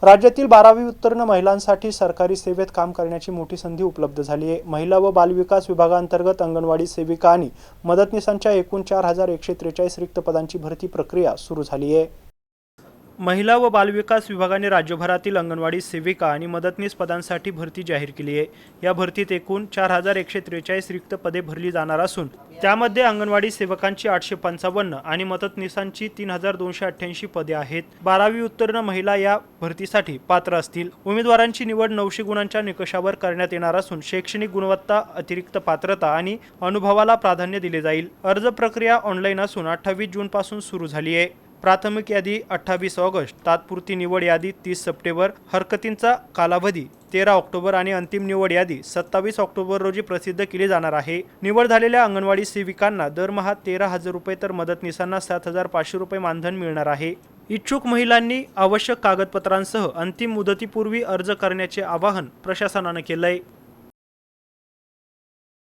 राज्यातील 12वी उत्तीर्ण महिलांसाठी सरकारी सेवेत काम करण्याची मोठी संधी उपलब्ध झाली आहे। महिला व बालविकास विभागांतर्गत अंगणवाडी सेविका आणि मदतनीसांच्या एकूण 4143 रिक्त पदांची भरती प्रक्रिया सुरू झाली आहे। महिला व बालविकास विभागाने राज्यभरातील अंगणवाडी सेविका आणि मदतनीस पदांसाठी भरती जाहीर केली आहे। या भरतीत एकूण 4143 रिक्त पदे भरली जाणार असून त्यामध्ये अंगणवाडी सेवकांची 855 आणि मदतनीसांची 3288 पदे आहेत। 12वी उत्तीर्ण महिला या भरतीसाठी पात्र असतील। उमेदवारांची निवड 900 गुणांच्या निकषावर करण्यात येणार असून शैक्षणिक गुणवत्ता, अतिरिक्त पात्रता आणि अनुभवाला प्राधान्य दिले जाईल। अर्ज प्रक्रिया ऑनलाईन असून 28 जून पासून सुरू झाली आहे। प्राथमिक यादी 28 ऑगस्ट, तात्पुरती निवड यादी 30 सप्टेंबर, हरकतींचा कालावधी 13 ऑक्टोबर आणि अंतिम निवड यादी 27 ऑक्टोबर रोजी प्रसिद्ध केली जाणार आहे। निवड झालेल्या अंगणवाडी सेविकांना दरमहा 13,000 रुपये तर मदतनीसांना 7,500 रुपये मानधन मिळणार आहे। इच्छुक महिलांनी आवश्यक कागदपत्रांसह अंतिम मुदतीपूर्वी अर्ज करण्याचे आवाहन प्रशासनाने केले आहे।